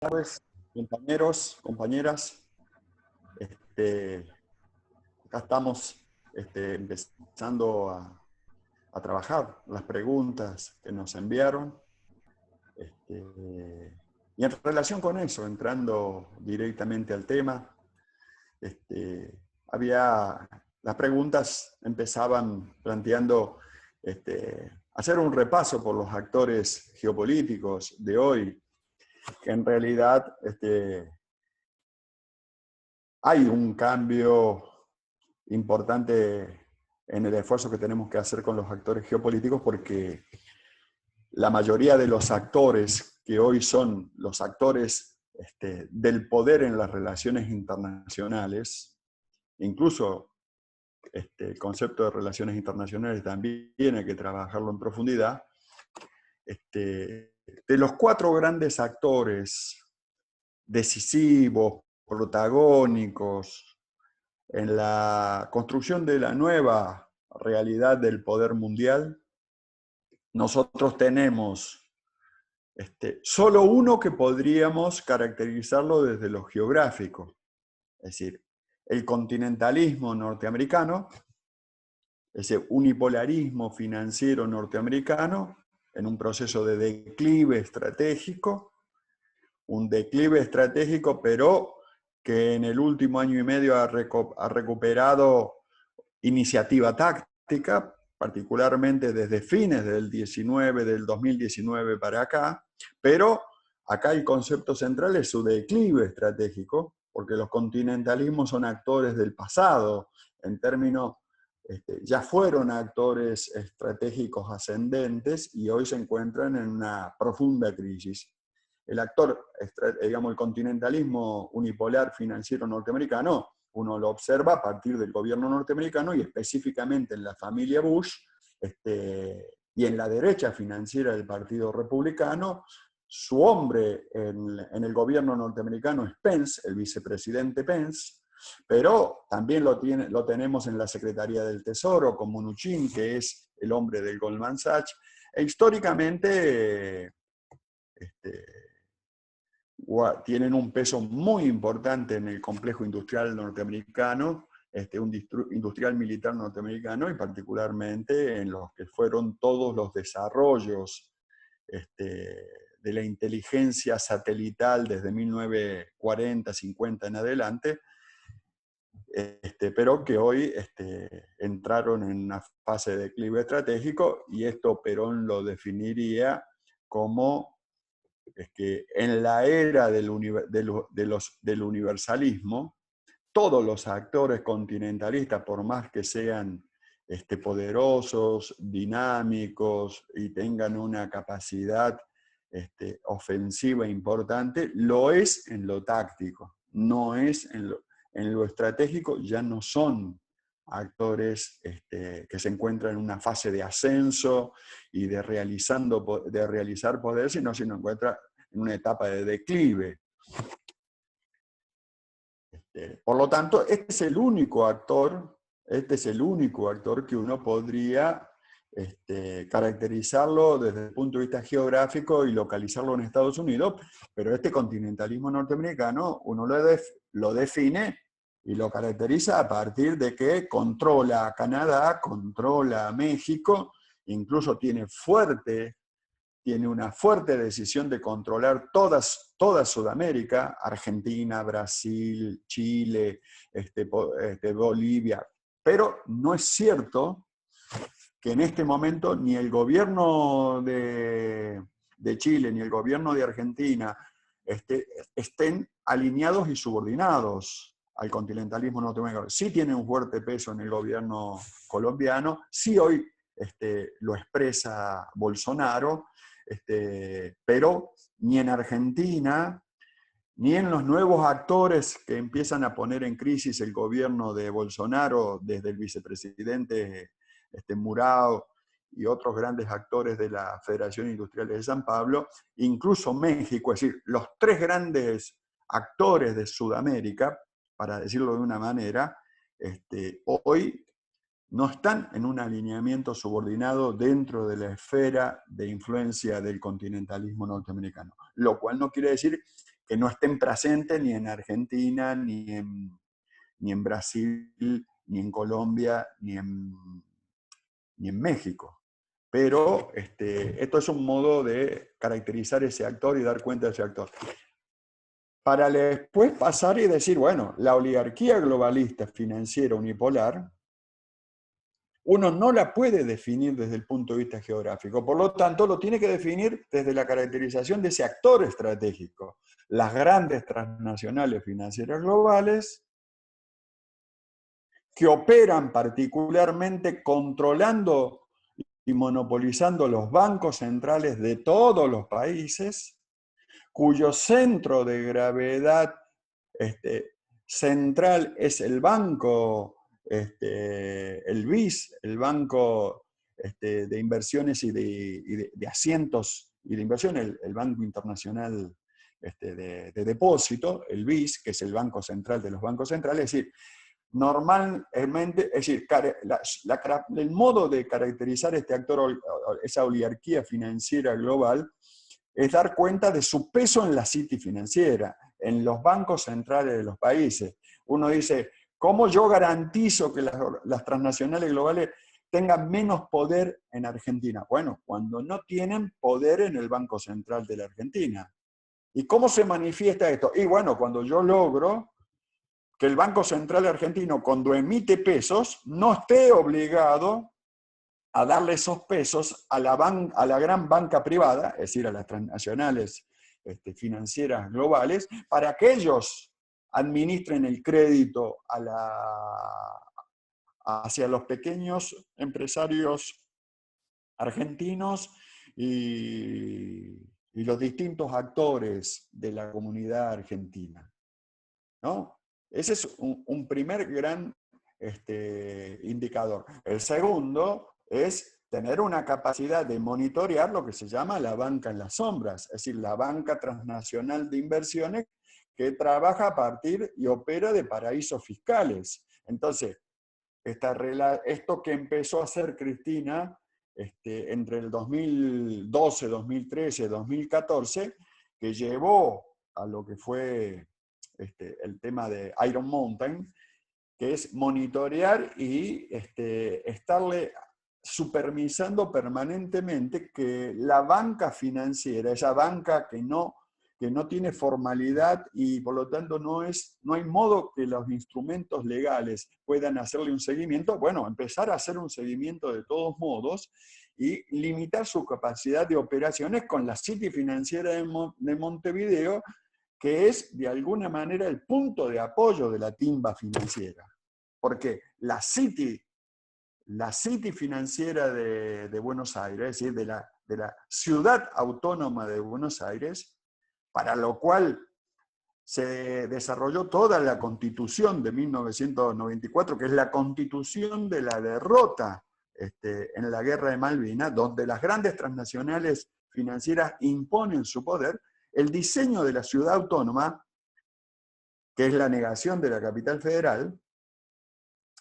Tardes, compañeros, compañeras. Acá estamos empezando a trabajar las preguntas que nos enviaron. Y en relación con eso, entrando directamente al tema, las preguntas empezaban planteando hacer un repaso por los actores geopolíticos de hoy, que en realidad hay un cambio importante en el esfuerzo que tenemos que hacer con los actores geopolíticos, porque la mayoría de los actores que hoy son los actores del poder en las relaciones internacionales, incluso el concepto de relaciones internacionales también hay que trabajarlo en profundidad, de los 4 grandes actores decisivos, protagónicos, en la construcción de la nueva realidad del poder mundial, nosotros tenemos solo uno que podríamos caracterizarlo desde lo geográfico, es decir, el continentalismo norteamericano, ese unipolarismo financiero norteamericano, en un proceso de declive estratégico, pero que en el último año y medio ha recuperado iniciativa táctica, particularmente desde fines del 2019 para acá, pero acá el concepto central es su declive estratégico, porque los continentalismos son actores del pasado, en términos, ya fueron actores estratégicos ascendentes y hoy se encuentran en una profunda crisis. El continentalismo unipolar financiero norteamericano, uno lo observa a partir del gobierno norteamericano y específicamente en la familia Bush y en la derecha financiera del Partido Republicano. Su hombre en el gobierno norteamericano es Pence, el vicepresidente Pence, pero también lo tenemos en la Secretaría del Tesoro, con Mnuchin, que es el hombre del Goldman Sachs. E históricamente tienen un peso muy importante en el complejo industrial norteamericano, industrial militar norteamericano, y particularmente en los que fueron todos los desarrollos de la inteligencia satelital desde 1940, 50 en adelante, pero que hoy entraron en una fase de declive estratégico, y esto Perón lo definiría como es que en la era del universalismo, todos los actores continentalistas, por más que sean poderosos, dinámicos y tengan una capacidad ofensiva importante, lo es en lo táctico, no es en lo estratégico. Ya no son actores que se encuentran en una fase de ascenso y de realizar poder, sino se encuentra en una etapa de declive. Por lo tanto, este es el único actor que uno podría caracterizarlo desde el punto de vista geográfico y localizarlo en Estados Unidos, pero este continentalismo norteamericano uno lo define y lo caracteriza a partir de que controla a Canadá, controla a México, incluso tiene una fuerte decisión de controlar toda Sudamérica, Argentina, Brasil, Chile, Bolivia. Pero no es cierto que en este momento ni el gobierno de Chile ni el gobierno de Argentina estén alineados y subordinados al continentalismo norteamericano. Sí tiene un fuerte peso en el gobierno colombiano, sí hoy lo expresa Bolsonaro, pero ni en Argentina, ni en los nuevos actores que empiezan a poner en crisis el gobierno de Bolsonaro, desde el vicepresidente Murao y otros grandes actores de la Federación Industrial de San Pablo, incluso México, es decir, los 3 grandes actores de Sudamérica, para decirlo de una manera, hoy no están en un alineamiento subordinado dentro de la esfera de influencia del continentalismo norteamericano. Lo cual no quiere decir que no estén presentes ni en Argentina, ni en Brasil, ni en Colombia, ni en México. Pero esto es un modo de caracterizar ese actor y dar cuenta de ese actor. Para después pasar y decir, bueno, la oligarquía globalista financiera unipolar, uno no la puede definir desde el punto de vista geográfico, por lo tanto lo tiene que definir desde la caracterización de ese actor estratégico. Las grandes transnacionales financieras globales que operan particularmente controlando y monopolizando los bancos centrales de todos los países, cuyo centro de gravedad central es el banco, el BIS, el Banco de Inversiones y de Asientos y de Inversión, el Banco Internacional de Depósito, el BIS, que es el Banco Central de los bancos centrales. Es decir, normalmente, es decir, el modo de caracterizar este actor, esa oligarquía financiera global, es dar cuenta de su peso en la City financiera, en los bancos centrales de los países. Uno dice, ¿cómo yo garantizo que las transnacionales globales tengan menos poder en Argentina? Bueno, cuando no tienen poder en el Banco Central de la Argentina. ¿Y cómo se manifiesta esto? Y bueno, cuando yo logro que el Banco Central argentino, cuando emite pesos, no esté obligado a darle esos pesos a la gran banca privada, es decir, a las transnacionales financieras globales, para que ellos administren el crédito hacia los pequeños empresarios argentinos y los distintos actores de la comunidad argentina, ¿no? Ese es un primer gran indicador. El segundo es tener una capacidad de monitorear lo que se llama la banca en las sombras, es decir, la banca transnacional de inversiones que trabaja a partir y opera de paraísos fiscales. Entonces, esto que empezó a hacer Cristina entre el 2012, 2013, 2014, que llevó a lo que fue el tema de Iron Mountain, que es monitorear y estarle supervisando permanentemente que la banca financiera, esa banca que no tiene formalidad y por lo tanto no hay modo que los instrumentos legales puedan hacerle un seguimiento, bueno, empezar a hacer un seguimiento de todos modos y limitar su capacidad de operaciones con la City financiera de Montevideo, que es de alguna manera el punto de apoyo de la timba financiera. Porque la City financiera de Buenos Aires, es decir, de la ciudad autónoma de Buenos Aires, para lo cual se desarrolló toda la Constitución de 1994, que es la Constitución de la derrota en la Guerra de Malvinas, donde las grandes transnacionales financieras imponen su poder. El diseño de la ciudad autónoma, que es la negación de la capital federal,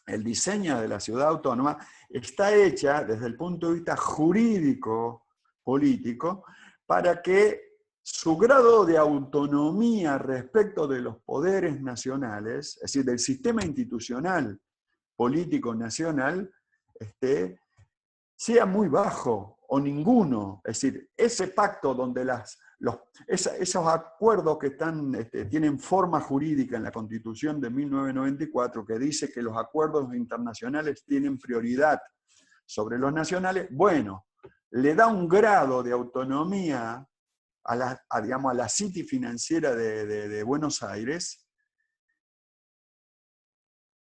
el diseño de la ciudad autónoma está hecha desde el punto de vista jurídico, político, para que su grado de autonomía respecto de los poderes nacionales, es decir, del sistema institucional político nacional, sea muy bajo o ninguno. Es decir, ese pacto donde esos acuerdos que tienen forma jurídica en la Constitución de 1994, que dice que los acuerdos internacionales tienen prioridad sobre los nacionales, bueno, le da un grado de autonomía digamos, a la City financiera de Buenos Aires,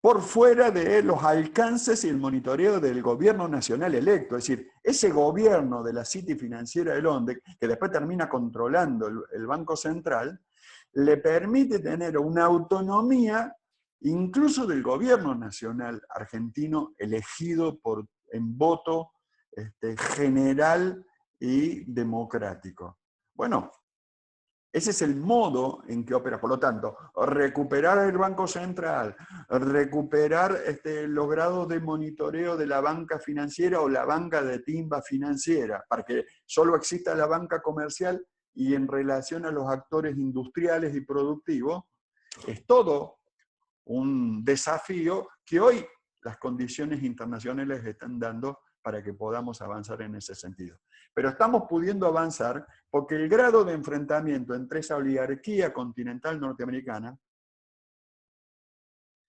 por fuera de los alcances y el monitoreo del gobierno nacional electo. Es decir, ese gobierno de la City financiera de Londres, que después termina controlando el Banco Central, le permite tener una autonomía incluso del gobierno nacional argentino elegido en voto general y democrático. Bueno, ese es el modo en que opera. Por lo tanto, recuperar el Banco Central, recuperar los grados de monitoreo de la banca financiera o la banca de timba financiera, para que solo exista la banca comercial y en relación a los actores industriales y productivos, es todo un desafío que hoy las condiciones internacionales están dando para que podamos avanzar en ese sentido. Pero estamos pudiendo avanzar porque el grado de enfrentamiento entre esa oligarquía continental norteamericana,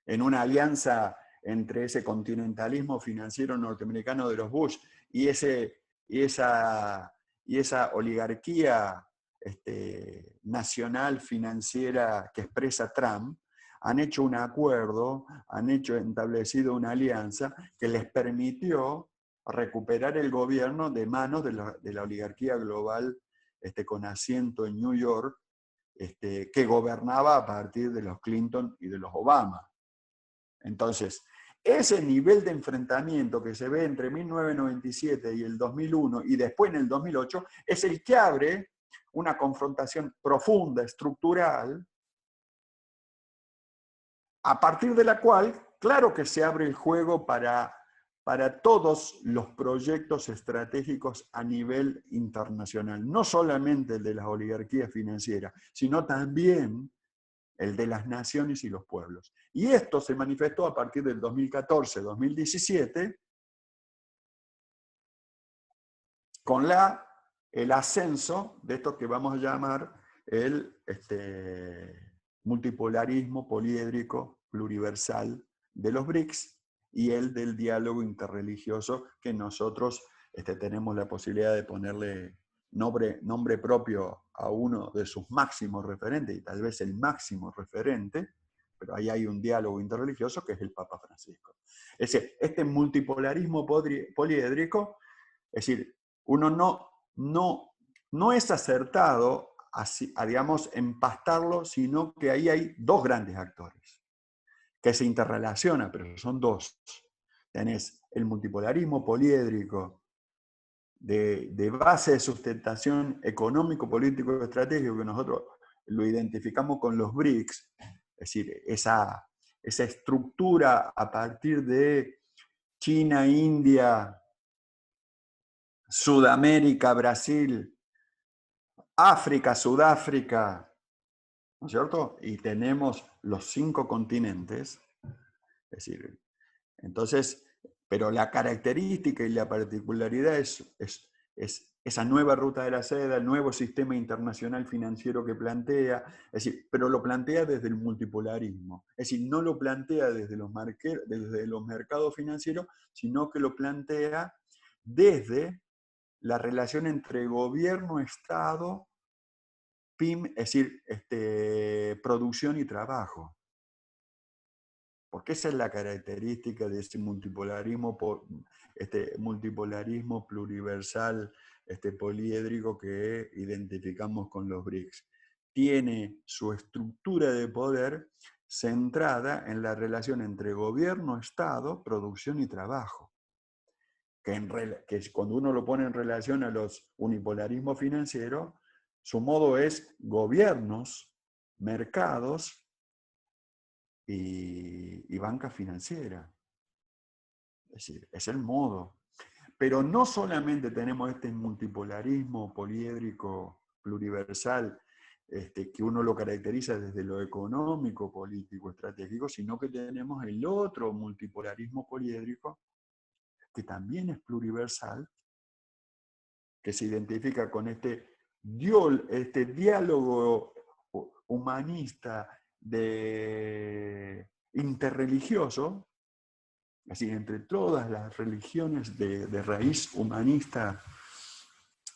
en una alianza entre ese continentalismo financiero norteamericano de los Bush y esa oligarquía nacional financiera que expresa Trump, han hecho un acuerdo, han establecido una alianza que les permitió recuperar el gobierno de manos de la oligarquía global con asiento en New York, que gobernaba a partir de los Clinton y de los Obama. Entonces, ese nivel de enfrentamiento que se ve entre 1997 y el 2001 y después en el 2008 es el que abre una confrontación profunda, estructural, a partir de la cual, claro que se abre el juego para todos los proyectos estratégicos a nivel internacional, no solamente el de las oligarquías financieras, sino también el de las naciones y los pueblos. Y esto se manifestó a partir del 2014-2017 con el ascenso de esto que vamos a llamar el multipolarismo poliédrico pluriversal de los BRICS y el del diálogo interreligioso que nosotros tenemos la posibilidad de ponerle nombre propio a uno de sus máximos referentes, y tal vez el máximo referente, pero ahí hay un diálogo interreligioso que es el Papa Francisco. Es decir, este multipolarismo poliédrico, es decir, uno no es acertado digamos, empastarlo, sino que ahí hay dos grandes actores que se interrelacionan, pero son dos. Tenés el multipolarismo poliédrico de base de sustentación económico, político y estratégico, que nosotros lo identificamos con los BRICS, es decir, esa estructura a partir de China, India, Sudamérica, Brasil, África, Sudáfrica, ¿no es cierto? Y tenemos los 5 continentes, es decir, entonces, pero la característica y la particularidad es esa nueva ruta de la seda, el nuevo sistema internacional financiero que plantea, es decir, pero lo plantea desde el multipolarismo, es decir, no lo plantea desde los mercados financieros, sino que lo plantea desde la relación entre gobierno, Estado, PIM, es decir, producción y trabajo. Porque esa es la característica de este multipolarismo pluriversal, poliédrico que identificamos con los BRICS. Tiene su estructura de poder centrada en la relación entre gobierno, Estado, producción y trabajo. Que cuando uno lo pone en relación a los unipolarismos financieros, su modo es gobiernos, mercados y banca financiera. Es decir, es el modo. Pero no solamente tenemos este multipolarismo poliédrico pluriversal, que uno lo caracteriza desde lo económico, político, estratégico, sino que tenemos el otro multipolarismo poliédrico, que también es pluriversal, que se identifica con este diálogo humanista interreligioso, así entre todas las religiones de raíz humanista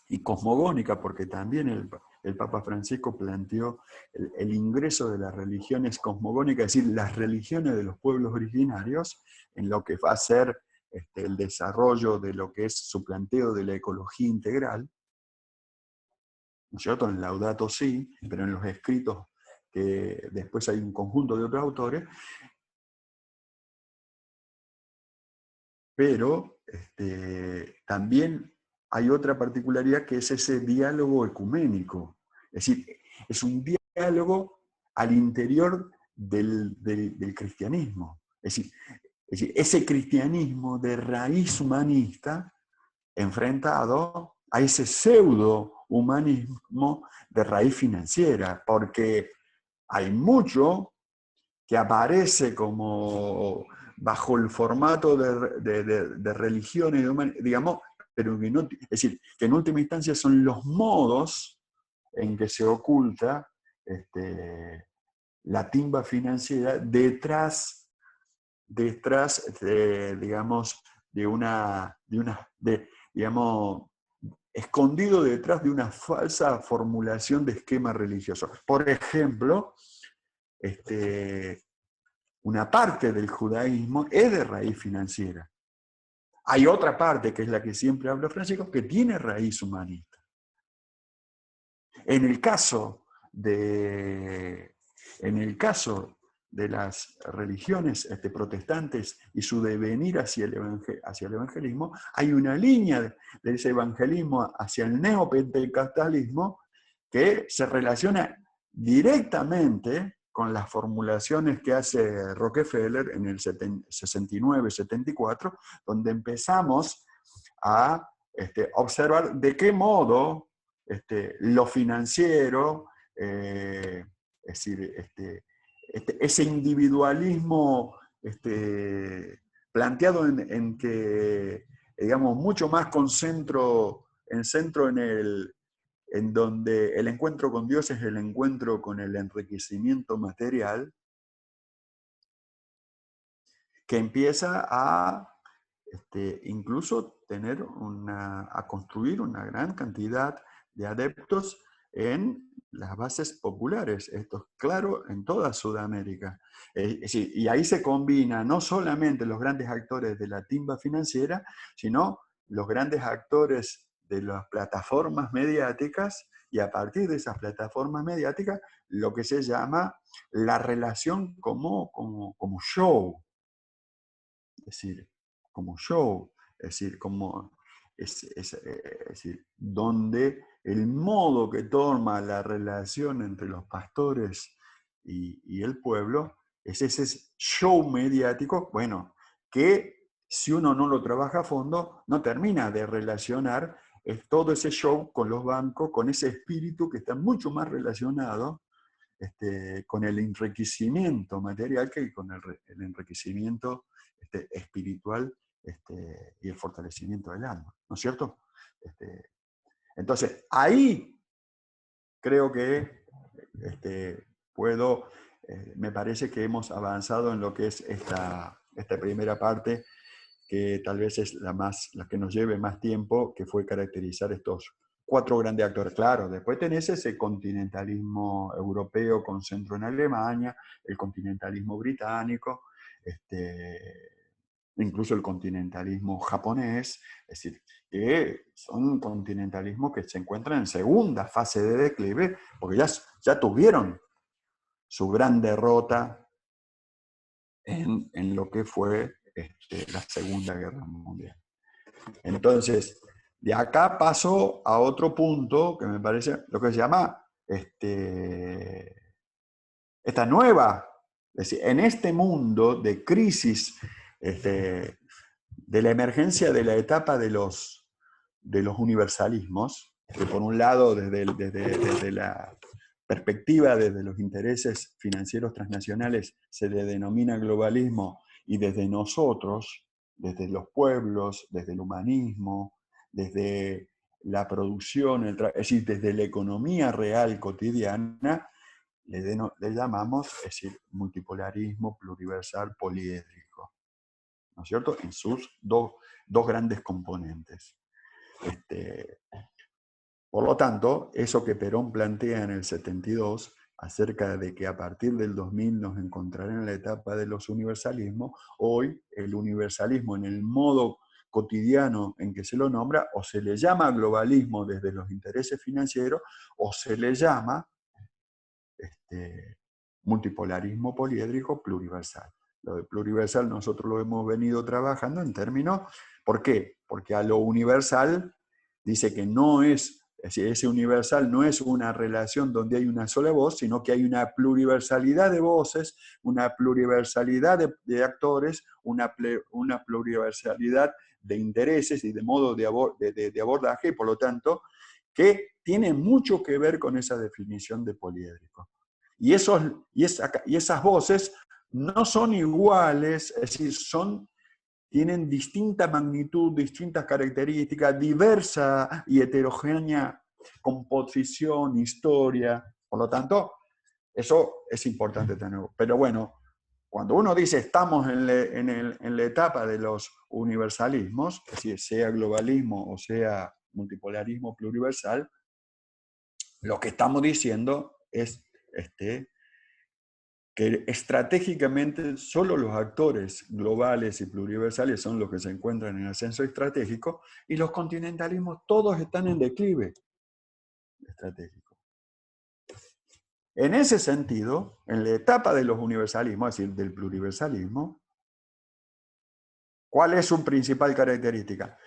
y cosmogónica, porque también el Papa Francisco planteó el ingreso de las religiones cosmogónicas, es decir, las religiones de los pueblos originarios, en lo que va a ser el desarrollo de lo que es su planteo de la ecología integral, ¿no es cierto? En Laudato Si, pero en los escritos que después hay un conjunto de otros autores, pero también hay otra particularidad que es ese diálogo ecuménico. Es decir, es un diálogo al interior del cristianismo. Es decir, ese cristianismo de raíz humanista enfrentado a ese pseudo-humanismo de raíz financiera, porque hay mucho que aparece como bajo el formato de religión y de digamos, pero que no, es decir, que en última instancia son los modos en que se oculta la timba financiera detrás digamos, digamos, escondido detrás de una falsa formulación de esquema religioso. Por ejemplo, una parte del judaísmo es de raíz financiera. Hay otra parte, que es la que siempre habla Francisco, que tiene raíz humanista. En el caso de las religiones protestantes y su devenir hacia el evangelismo, hay una línea de ese evangelismo hacia el neopentecostalismo que se relaciona directamente con las formulaciones que hace Rockefeller en el 69-74, donde empezamos a observar de qué modo lo financiero, es decir, ese individualismo planteado en que, digamos, mucho más centro en donde el encuentro con Dios es el encuentro con el enriquecimiento material, que empieza a incluso a construir una gran cantidad de adeptos en las bases populares. Esto es claro en toda Sudamérica. Y ahí se combina no solamente los grandes actores de la timba financiera, sino los grandes actores de las plataformas mediáticas, y a partir de esas plataformas mediáticas, lo que se llama la relación como show. Es decir, como show, es decir, es decir, donde el modo que toma la relación entre los pastores y el pueblo es ese show mediático, bueno, que si uno no lo trabaja a fondo, no termina de relacionar todo ese show con los bancos, con ese espíritu que está mucho más relacionado con el enriquecimiento material que con el enriquecimiento espiritual y el fortalecimiento del alma, ¿no es cierto? Entonces, ahí creo que me parece que hemos avanzado en lo que es esta primera parte, que tal vez es la que nos lleve más tiempo, que fue caracterizar estos 4 grandes actores. Claro, después tenés ese continentalismo europeo con centro en Alemania, el continentalismo británico, incluso el continentalismo japonés, es decir, que son continentalismos que se encuentran en segunda fase de declive, porque ya tuvieron su gran derrota en lo que fue la Segunda Guerra Mundial. Entonces, de acá paso a otro punto que me parece lo que se llama esta nueva, es decir, en este mundo de crisis, de la emergencia de la etapa de los universalismos, que por un lado desde la perspectiva, desde los intereses financieros transnacionales, se le denomina globalismo, y desde nosotros, desde los pueblos, desde el humanismo, desde la producción, es decir, desde la economía real cotidiana, le llamamos, es decir, multipolarismo, pluriversal, poliédrico, ¿no es cierto? En sus dos grandes componentes. Por lo tanto, eso que Perón plantea en el 72, acerca de que a partir del 2000 nos encontrarán en la etapa de los universalismos, hoy el universalismo en el modo cotidiano en que se lo nombra, o se le llama globalismo desde los intereses financieros, o se le llama multipolarismo poliédrico pluriversal. Lo de pluriversal nosotros lo hemos venido trabajando en términos, ¿por qué? Porque a lo universal dice que no es decir, ese universal no es una relación donde hay una sola voz, sino que hay una pluriversalidad de voces, una pluriversalidad de actores, una pluriversalidad de intereses y de modo de abordaje, y por lo tanto, que tiene mucho que ver con esa definición de poliédrico. Y esas voces no son iguales, es decir, tienen distinta magnitud, distintas características, diversa y heterogénea composición, historia. Por lo tanto, eso es importante tenerlo. Pero bueno, cuando uno dice estamos en la etapa de los universalismos, es decir, sea globalismo o sea multipolarismo pluriversal, lo que estamos diciendo es que estratégicamente solo los actores globales y pluriversales son los que se encuentran en ascenso estratégico, y los continentalismos todos están en declive estratégico. En ese sentido, en la etapa de los universalismos, es decir, del pluriversalismo, ¿cuál es su principal característica?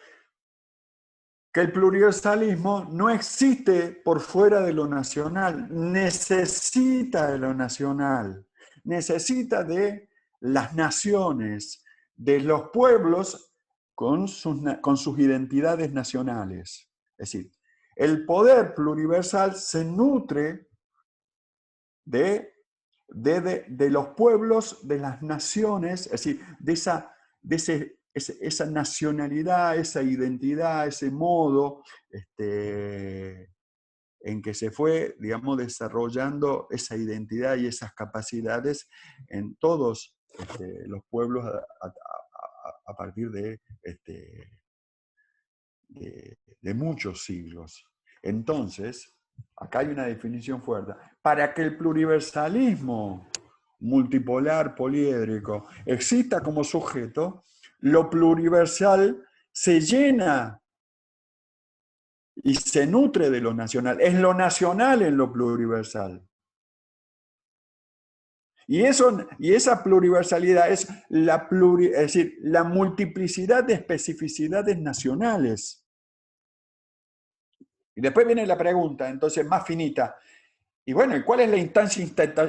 Que el pluriversalismo no existe por fuera de lo nacional, necesita de lo nacional, necesita de las naciones, de los pueblos con sus identidades nacionales. Es decir, el poder pluriversal se nutre de los pueblos, de las naciones, es decir, esa nacionalidad, esa identidad, ese modo en que se fue, digamos, desarrollando esa identidad y esas capacidades en todos los pueblos a partir de muchos siglos. Entonces, acá hay una definición fuerte. Para que el pluriversalismo multipolar poliédrico exista como sujeto, lo pluriversal se llena y se nutre de lo nacional. Es lo nacional en lo pluriversal. Y esa pluriversalidad es es decir, la multiplicidad de especificidades nacionales. Y después viene la pregunta, entonces, más finita. Y bueno, ¿cuál es la instancia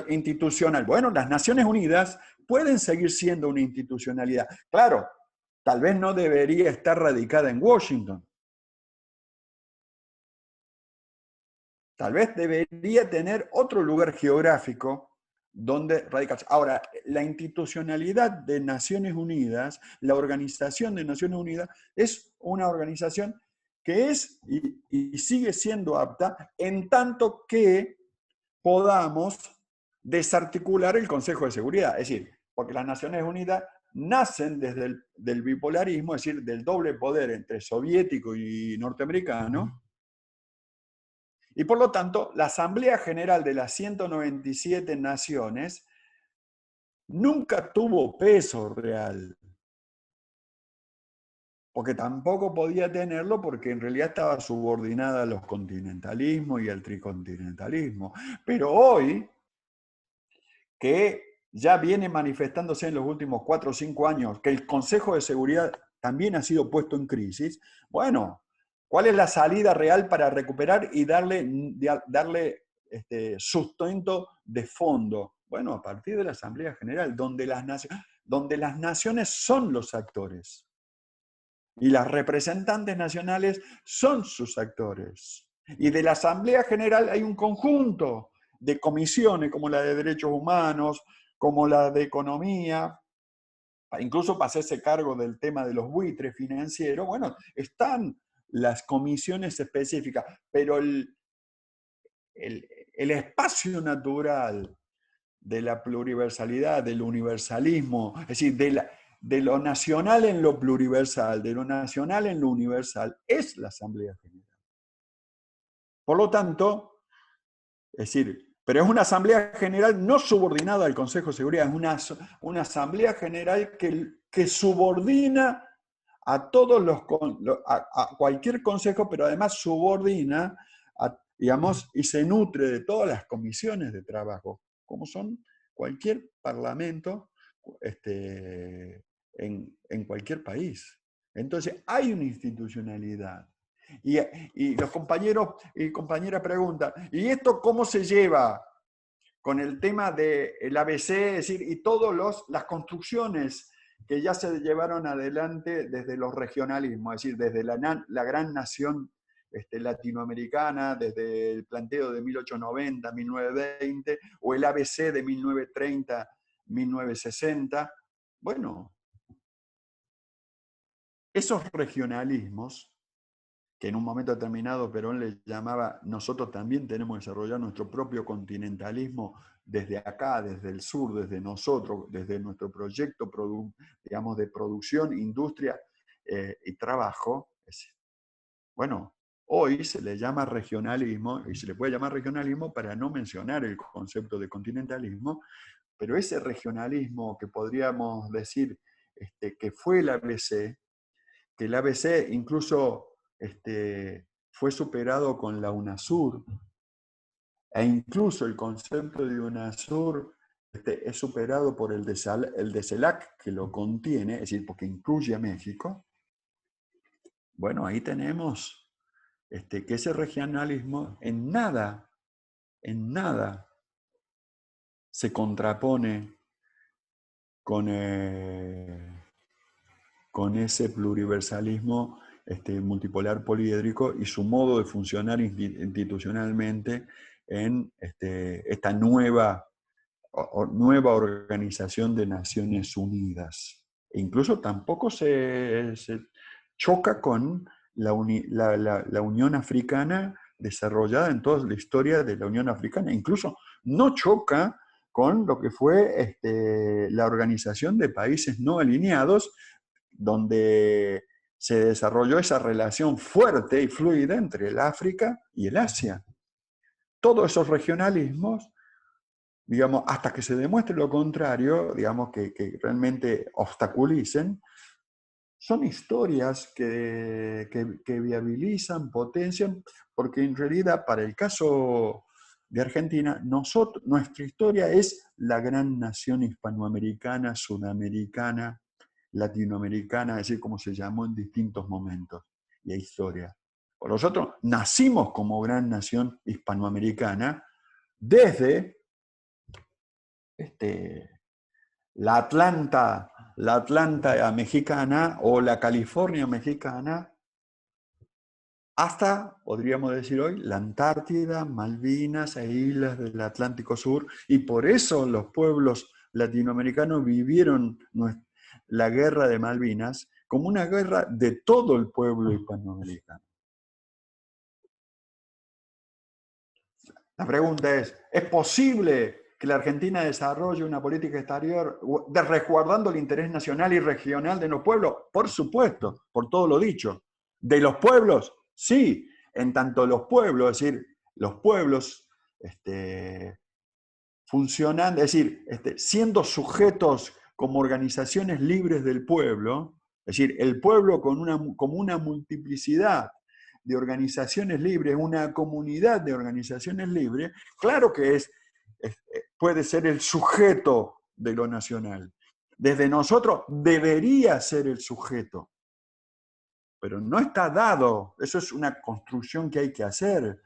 institucional? Bueno, las Naciones Unidas pueden seguir siendo una institucionalidad. Claro, tal vez no debería estar radicada en Washington. Tal vez debería tener otro lugar geográfico donde radicarse. Ahora, la institucionalidad de Naciones Unidas, la Organización de Naciones Unidas, es una organización que es y sigue siendo apta en tanto que podamos desarticular el Consejo de Seguridad. Es decir, porque las Naciones Unidas nacen desde del bipolarismo, es decir, del doble poder entre soviético y norteamericano, y por lo tanto, la Asamblea General de las 197 naciones nunca tuvo peso real, porque tampoco podía tenerlo porque en realidad estaba subordinada a los continentalismos y al tricontinentalismo. Pero hoy, que ya viene manifestándose en los últimos 4 o 5 años, que el Consejo de Seguridad también ha sido puesto en crisis, bueno, ¿cuál es la salida real para recuperar y darle sustento de fondo? Bueno, a partir de la Asamblea General, donde las naciones son los actores y las representantes nacionales son sus actores. Y de la Asamblea General hay un conjunto de comisiones como la de Derechos Humanos, como la de Economía, incluso para hacerse cargo del tema de los buitres financieros. Bueno, están las comisiones específicas, pero el espacio natural de la pluriversalidad, del universalismo, es decir, de lo nacional en lo pluriversal, de lo nacional en lo universal, es la Asamblea General. Por lo tanto, es decir, pero es una Asamblea General no subordinada al Consejo de Seguridad, es una Asamblea General que subordina a todos a cualquier consejo, pero además subordina, digamos, y se nutre de todas las comisiones de trabajo, como son cualquier parlamento en cualquier país. Entonces, hay una institucionalidad. Y los compañeros y compañeras preguntan, ¿y esto cómo se lleva con el tema del ABC? Es decir, y todas las construcciones que ya se llevaron adelante desde los regionalismos, es decir, desde la gran nación latinoamericana, desde el planteo de 1890, 1920, o el ABC de 1930, 1960. Bueno, esos regionalismos, que en un momento determinado Perón le llamaba, nosotros también tenemos que desarrollar nuestro propio continentalismo desde acá, desde el sur, desde nosotros, desde nuestro proyecto, digamos, de producción, industria y trabajo. Bueno, hoy se le llama regionalismo, y se le puede llamar regionalismo para no mencionar el concepto de continentalismo, pero ese regionalismo que podríamos decir que fue el ABC, que el ABC incluso fue superado con la UNASUR, e incluso el concepto de UNASUR es superado por el de CELAC, que lo contiene, es decir, porque incluye a México. Bueno, ahí tenemos que ese regionalismo en nada se contrapone con ese pluriversalismo multipolar poliédrico y su modo de funcionar institucionalmente en esta nueva organización de Naciones Unidas. E incluso tampoco se choca con la Unión Africana desarrollada en toda la historia de la Unión Africana. Incluso no choca con lo que fue la Organización de Países No Alineados, donde se desarrolló esa relación fuerte y fluida entre el África y el Asia. Todos esos regionalismos, digamos, hasta que se demuestre lo contrario, digamos, que realmente obstaculicen, son historias que viabilizan, potencian, porque en realidad para el caso de Argentina, nuestra historia es la gran nación hispanoamericana, sudamericana, latinoamericana, es decir, como se llamó en distintos momentos y historia. Por nosotros nacimos como gran nación hispanoamericana desde la Atlanta mexicana o la California mexicana, hasta, podríamos decir hoy, la Antártida, Malvinas e islas del Atlántico Sur, y por eso los pueblos latinoamericanos vivieron la guerra de Malvinas como una guerra de todo el pueblo hispanoamericano. La pregunta ¿es posible que la Argentina desarrolle una política exterior resguardando el interés nacional y regional de los pueblos? Por supuesto, por todo lo dicho. ¿De los pueblos? Sí. En tanto los pueblos, es decir, los pueblos funcionan, es decir, siendo sujetos como organizaciones libres del pueblo, es decir, el pueblo como una multiplicidad de organizaciones libres, una comunidad de organizaciones libres, claro que puede ser el sujeto de lo nacional. Desde nosotros debería ser el sujeto, pero no está dado. Eso es una construcción que hay que hacer,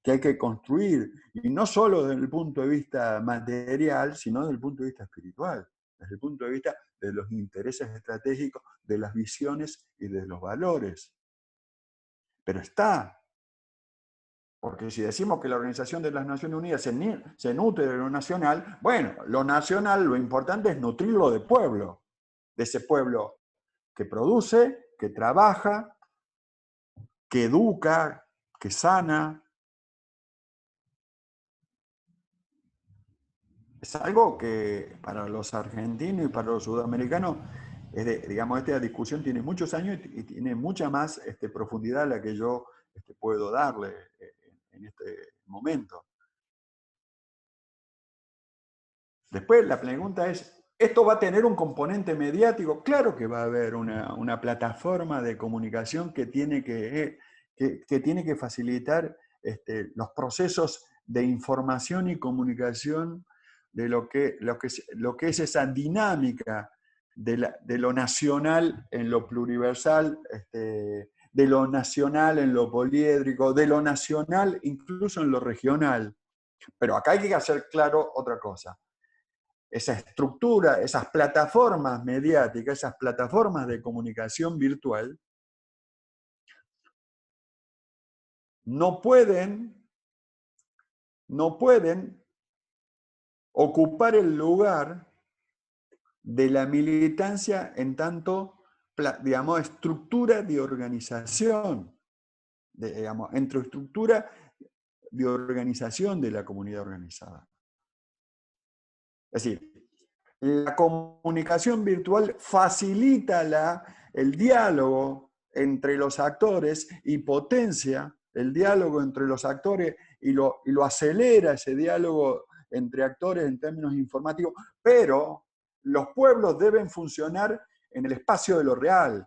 que hay que construir, y no solo desde el punto de vista material, sino desde el punto de vista espiritual, desde el punto de vista de los intereses estratégicos, de las visiones y de los valores. Pero está, porque si decimos que la Organización de las Naciones Unidas se nutre de lo nacional, bueno, lo nacional, lo importante es nutrirlo de pueblo, de ese pueblo que produce, que trabaja, que educa, que sana. Es algo que para los argentinos y para los sudamericanos, digamos, esta discusión tiene muchos años y tiene mucha más profundidad a la que yo puedo darle en este momento. Después la pregunta es, ¿esto va a tener un componente mediático? Claro que va a haber una plataforma de comunicación que tiene que facilitar los procesos de información y comunicación de lo que es esa dinámica de lo nacional en lo pluriversal, de lo nacional en lo poliédrico, de lo nacional incluso en lo regional. Pero acá hay que hacer claro otra cosa. esa estructura, esas plataformas mediáticas, esas plataformas de comunicación virtual, no pueden ocupar el lugar de la militancia en tanto, digamos, estructura de organización, digamos, entre estructura de organización de la comunidad organizada. Es decir, la comunicación virtual facilita el diálogo entre los actores y potencia el diálogo entre los actores y lo acelera ese diálogo entre actores en términos informativos, pero los pueblos deben funcionar en el espacio de lo real,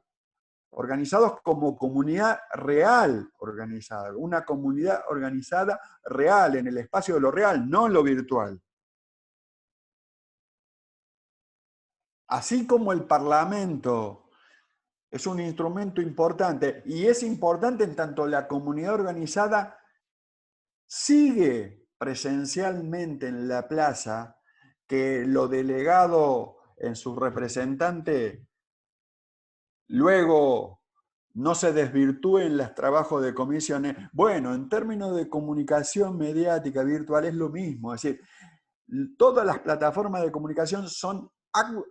organizados como comunidad real organizada, una comunidad organizada real, en el espacio de lo real, no en lo virtual. Así como el Parlamento es un instrumento importante, y es importante en tanto la comunidad organizada sigue presencialmente en la plaza, que lo delegado en su representante luego no se desvirtúen los trabajos de comisiones. Bueno, en términos de comunicación mediática virtual es lo mismo, es decir, todas las plataformas de comunicación son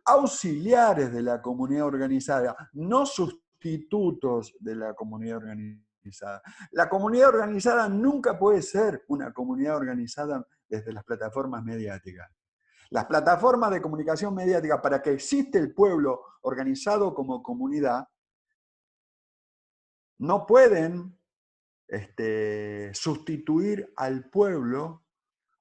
auxiliares de la comunidad organizada, no sustitutos de la comunidad organizada. La comunidad organizada nunca puede ser una comunidad organizada desde las plataformas mediáticas. Las plataformas de comunicación mediática, para que exista el pueblo organizado como comunidad, no pueden sustituir al pueblo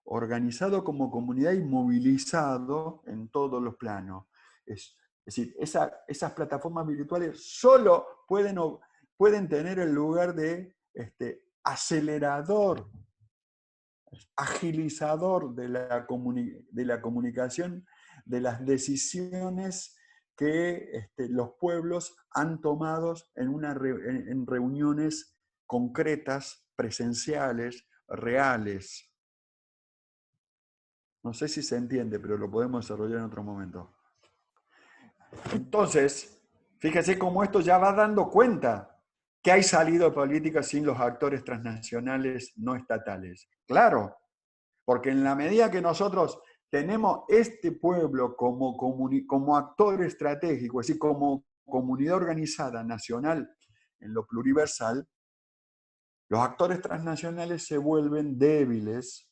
organizado como comunidad y movilizado en todos los planos. Es decir, esas plataformas virtuales solo pueden tener el lugar de acelerador, agilizador de la comunicación, de las decisiones que los pueblos han tomado en reuniones concretas, presenciales, reales. No sé si se entiende, pero lo podemos desarrollar en otro momento. Entonces, fíjese cómo esto ya va dando cuenta que hay salida política sin los actores transnacionales no estatales. Claro, porque en la medida que nosotros tenemos este pueblo como actor estratégico, es decir, como comunidad organizada nacional en lo pluriversal, los actores transnacionales se vuelven débiles,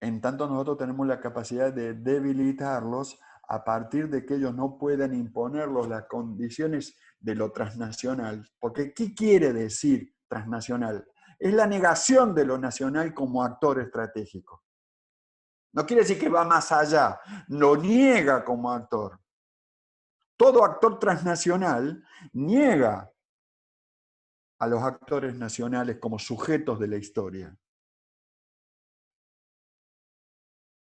en tanto nosotros tenemos la capacidad de debilitarlos a partir de que ellos no puedan imponerlos las condiciones de lo transnacional. Porque, ¿qué quiere decir transnacional? Es la negación de lo nacional como actor estratégico. No quiere decir que va más allá, lo niega como actor. Todo actor transnacional niega a los actores nacionales como sujetos de la historia.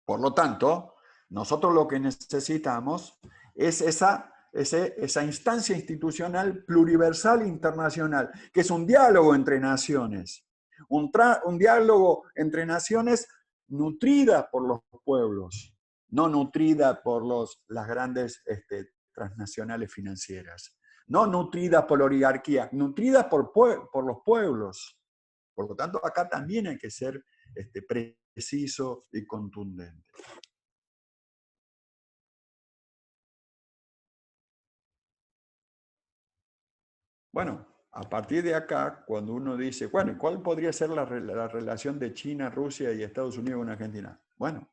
Por lo tanto, nosotros lo que necesitamos es esa instancia institucional pluriversal internacional, que es un diálogo entre naciones, un diálogo entre naciones nutrida por los pueblos, no nutrida por las grandes transnacionales financieras, no nutrida por la oligarquía, nutrida por los pueblos. Por lo tanto, acá también hay que ser preciso y contundente. Bueno, a partir de acá, cuando uno dice, bueno, ¿cuál podría ser la relación de China, Rusia y Estados Unidos con Argentina? Bueno,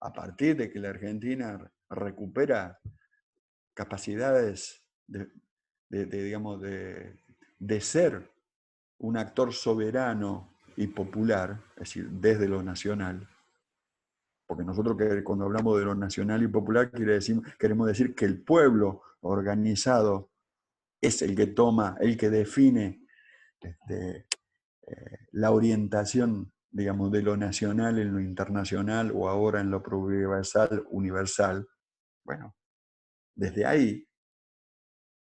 a partir de que la Argentina recupera capacidades digamos, de ser un actor soberano y popular, es decir, desde lo nacional, porque nosotros cuando hablamos de lo nacional y popular queremos decir que el pueblo organizado es el que toma, el que define la orientación, digamos, de lo nacional en lo internacional o ahora en lo universal. Bueno, desde ahí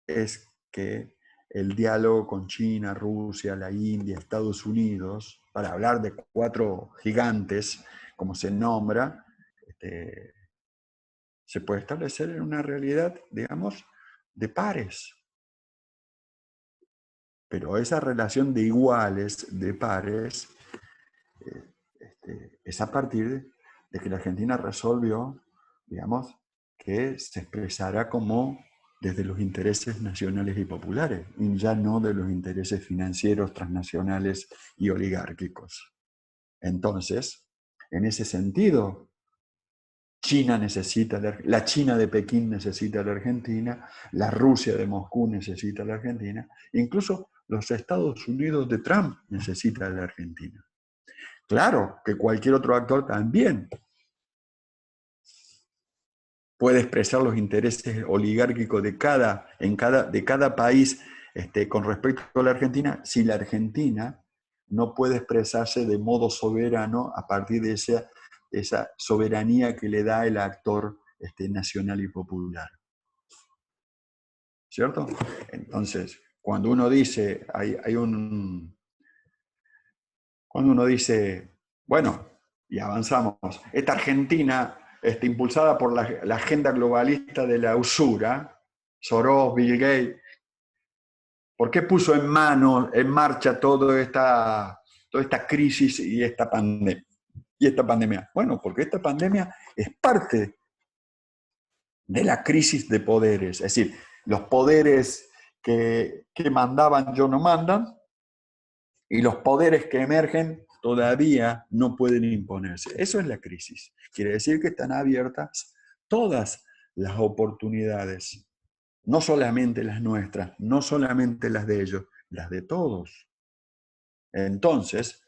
es que el diálogo con China, Rusia, la India, Estados Unidos, para hablar de 4 gigantes, como se nombra, se puede establecer en una realidad, digamos, de pares. Pero esa relación de iguales, de pares, es a partir de que la Argentina resolvió, digamos, que se expresará como desde los intereses nacionales y populares, y ya no de los intereses financieros, transnacionales y oligárquicos. Entonces, en ese sentido, China necesita, la China de Pekín necesita a la Argentina, la Rusia de Moscú necesita a la Argentina, incluso los Estados Unidos de Trump necesita a la Argentina. Claro que cualquier otro actor también puede expresar los intereses oligárquicos de cada país con respecto a la Argentina, si la Argentina no puede expresarse de modo soberano a partir de esa soberanía que le da el actor nacional y popular. ¿Cierto? Entonces, cuando uno dice, cuando uno dice, bueno, y avanzamos, esta Argentina impulsada por la agenda globalista de la usura, Soros, Bill Gates, ¿por qué puso en marcha toda esta crisis y esta pandemia? Bueno, porque esta pandemia es parte de la crisis de poderes, es decir, los poderes que mandaban ya no mandan, y los poderes que emergen todavía no pueden imponerse. Eso es la crisis. Quiere decir que están abiertas todas las oportunidades, no solamente las nuestras, no solamente las de ellos, las de todos. Entonces,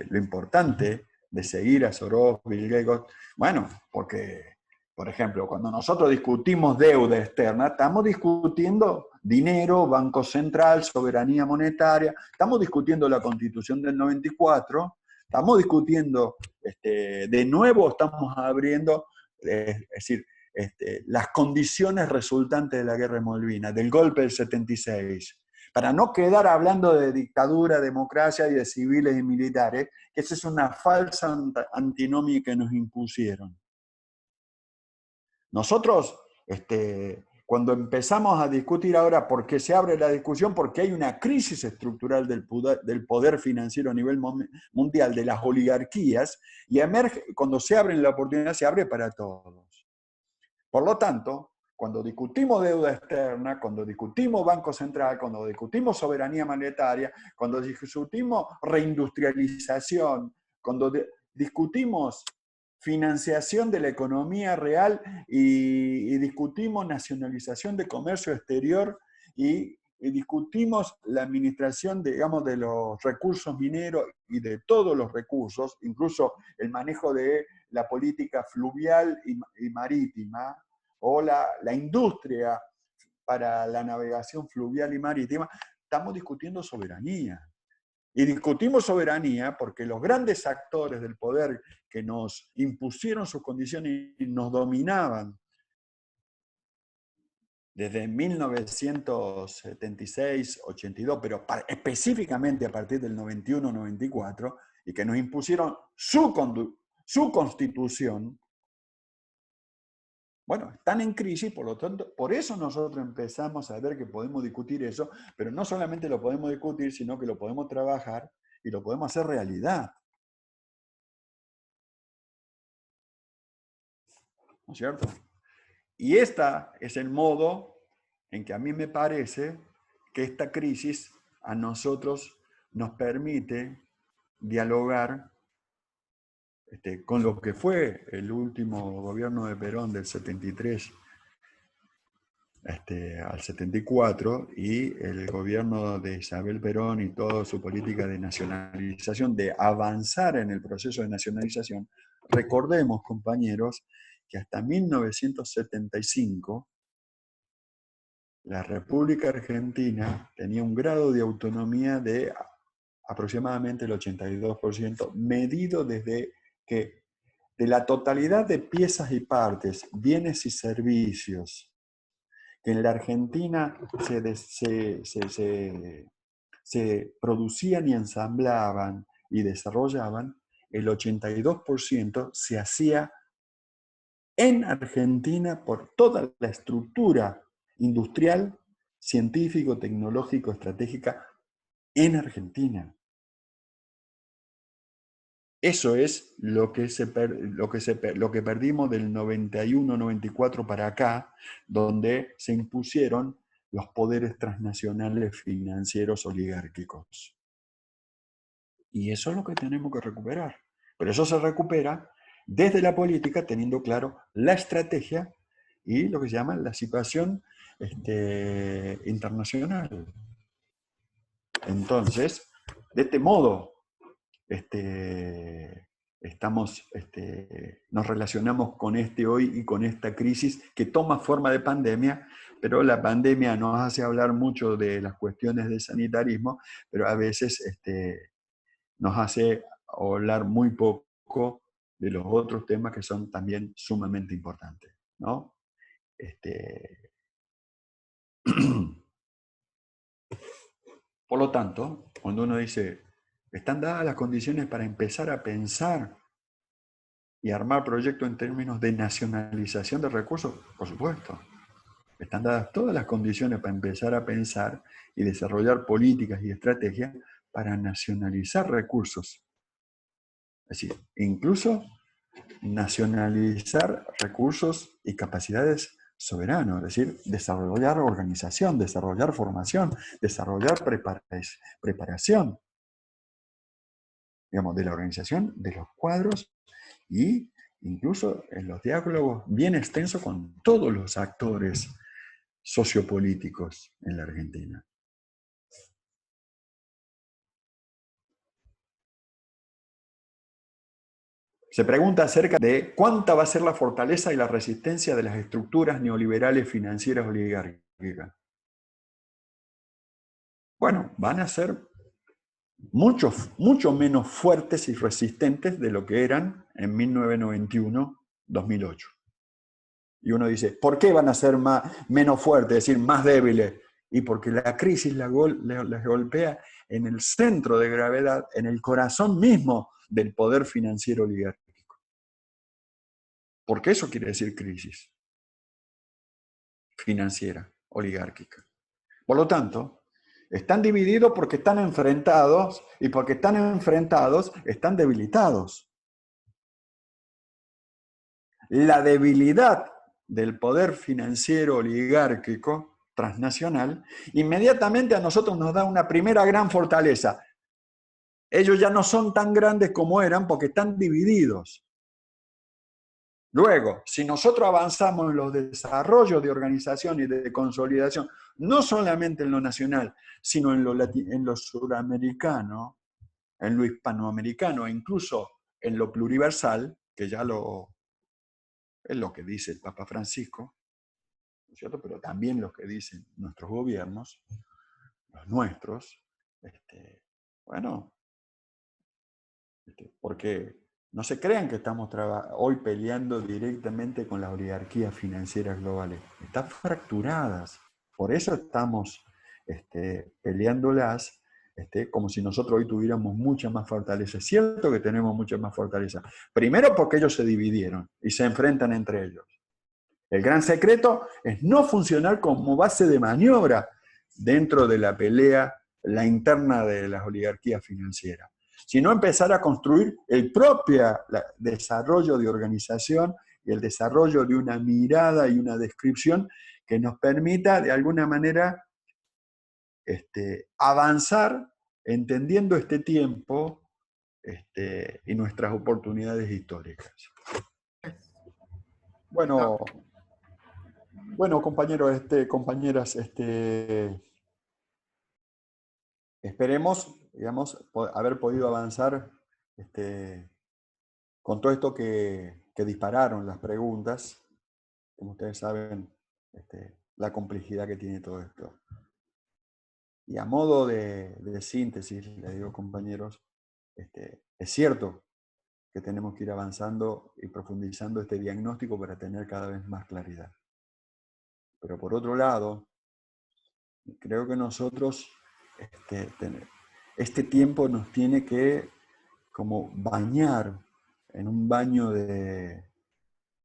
lo importante de seguir a Soros, Bill Gates, bueno, porque, por ejemplo, cuando nosotros discutimos deuda externa, estamos discutiendo dinero, Banco Central, soberanía monetaria, estamos discutiendo la Constitución del 94, estamos discutiendo, de nuevo estamos abriendo, es decir, las condiciones resultantes de la guerra de Malvinas, del golpe del 76, para no quedar hablando de dictadura, democracia y de civiles y militares, que esa es una falsa antinomia que nos impusieron. Nosotros, cuando empezamos a discutir ahora por qué se abre la discusión, porque hay una crisis estructural del poder financiero a nivel mundial, de las oligarquías, y emerge, cuando se abre la oportunidad, se abre para todos. Por lo tanto, cuando discutimos deuda externa, cuando discutimos Banco Central, cuando discutimos soberanía monetaria, cuando discutimos reindustrialización, cuando discutimos financiación de la economía real y discutimos nacionalización de comercio exterior y discutimos la administración, digamos, de los recursos mineros y de todos los recursos, incluso el manejo de la política fluvial y marítima, o la industria para la navegación fluvial y marítima, estamos discutiendo soberanía. Y discutimos soberanía porque los grandes actores del poder que nos impusieron sus condiciones y nos dominaban desde 1976, 82, pero específicamente a partir del 91, 94, y que nos impusieron su constitución, bueno, están en crisis, por lo tanto, por eso nosotros empezamos a ver que podemos discutir eso, pero no solamente lo podemos discutir, sino que lo podemos trabajar y lo podemos hacer realidad. ¿No es cierto? Y este es el modo en que a mí me parece que esta crisis a nosotros nos permite dialogar con lo que fue el último gobierno de Perón del 73 al 74 y el gobierno de Isabel Perón y toda su política de nacionalización, de avanzar en el proceso de nacionalización. Recordemos, compañeros, que hasta 1975 la República Argentina tenía un grado de autonomía de aproximadamente el 82%, medido desde que de la totalidad de piezas y partes, bienes y servicios que en la Argentina se producían y ensamblaban y desarrollaban, el 82% se hacía en Argentina por toda la estructura industrial, científico, tecnológico, estratégica en Argentina. Eso es lo que perdimos del 91-94 para acá, donde se impusieron los poderes transnacionales financieros oligárquicos. Y eso es lo que tenemos que recuperar. Pero eso se recupera desde la política, teniendo claro la estrategia y lo que se llama la situación internacional. Entonces, de este modo, nos relacionamos con hoy y con esta crisis que toma forma de pandemia, pero la pandemia nos hace hablar mucho de las cuestiones de sanitarismo, pero a veces nos hace hablar muy poco de los otros temas que son también sumamente importantes, ¿no? Por lo tanto, cuando uno dice, están dadas las condiciones para empezar a pensar y armar proyectos en términos de nacionalización de recursos, por supuesto. Están dadas todas las condiciones para empezar a pensar y desarrollar políticas y estrategias para nacionalizar recursos. Es decir, incluso nacionalizar recursos y capacidades soberanos, es decir, desarrollar organización, desarrollar formación, desarrollar preparación, digamos, de la organización, de los cuadros y incluso en los diálogos bien extensos con todos los actores sociopolíticos en la Argentina. Se pregunta acerca de cuánta va a ser la fortaleza y la resistencia de las estructuras neoliberales financieras oligárquicas. Bueno, van a ser mucho menos fuertes y resistentes de lo que eran en 1991-2008. Y uno dice, ¿por qué van a ser menos fuertes, es decir, más débiles? Y porque la crisis les golpea en el centro de gravedad, en el corazón mismo del poder financiero oligárquico. Porque eso quiere decir crisis financiera oligárquica. Por lo tanto, están divididos porque están enfrentados, y porque están enfrentados, están debilitados. La debilidad del poder financiero oligárquico transnacional, inmediatamente a nosotros nos da una primera gran fortaleza. Ellos ya no son tan grandes como eran porque están divididos. Luego, si nosotros avanzamos en los desarrollos de organización y de consolidación, no solamente en lo nacional, sino en lo suramericano, en lo hispanoamericano e incluso en lo pluriversal, que ya es lo que dice el Papa Francisco, ¿no es cierto? Pero también lo que dicen nuestros gobiernos, los nuestros, bueno, porque no se crean que estamos hoy peleando directamente con las oligarquías financieras globales. Están fracturadas. Por eso estamos peleándolas como si nosotros hoy tuviéramos mucha más fortaleza. Es cierto que tenemos mucha más fortaleza. Primero porque ellos se dividieron y se enfrentan entre ellos. El gran secreto es no funcionar como base de maniobra dentro de la pelea, la interna de las oligarquías financieras, sino empezar a construir el propio desarrollo de organización y el desarrollo de una mirada y una descripción que nos permita de alguna manera avanzar entendiendo este tiempo y nuestras oportunidades históricas. Bueno, compañeros, compañeras, esperemos, digamos, haber podido avanzar con todo esto que dispararon las preguntas. Como ustedes saben, la complejidad que tiene todo esto. Y a modo de síntesis, les digo, compañeros, es cierto que tenemos que ir avanzando y profundizando este diagnóstico para tener cada vez más claridad. Pero por otro lado, creo que nosotros, este tiempo nos tiene que como bañar en un baño de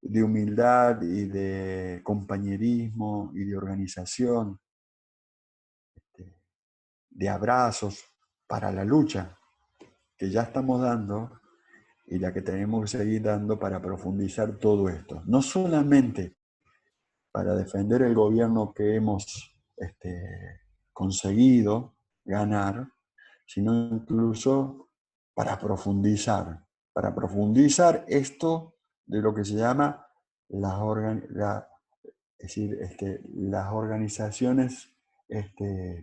de humildad y de compañerismo y de organización, de abrazos para la lucha que ya estamos dando y la que tenemos que seguir dando para profundizar todo esto. No solamente para defender el gobierno que hemos conseguido ganar, sino incluso para profundizar esto de lo que se llama es decir, las organizaciones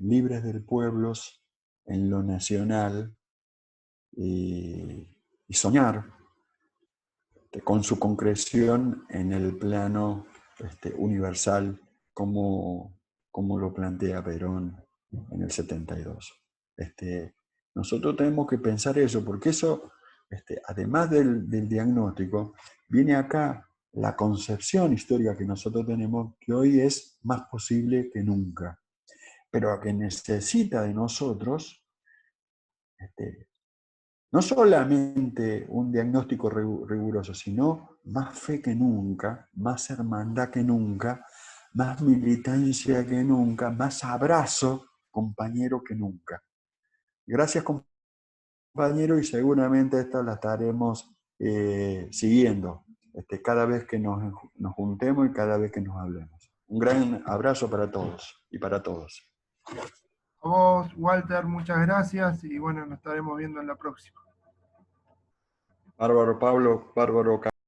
libres del pueblo en lo nacional y soñar con su concreción en el plano universal como, como lo plantea Perón en el 72. Nosotros tenemos que pensar eso, porque eso, además del diagnóstico, viene acá la concepción histórica que nosotros tenemos, que hoy es más posible que nunca, pero que necesita de nosotros no solamente un diagnóstico riguroso, sino más fe que nunca, más hermandad que nunca, más militancia que nunca, más abrazo, compañero, que nunca. Gracias, compañero, y seguramente esta la estaremos siguiendo cada vez que nos juntemos y cada vez que nos hablemos. Un gran abrazo para todos y para todos. A vos, Walter, muchas gracias y bueno, nos estaremos viendo en la próxima. Bárbaro Pablo, bárbaro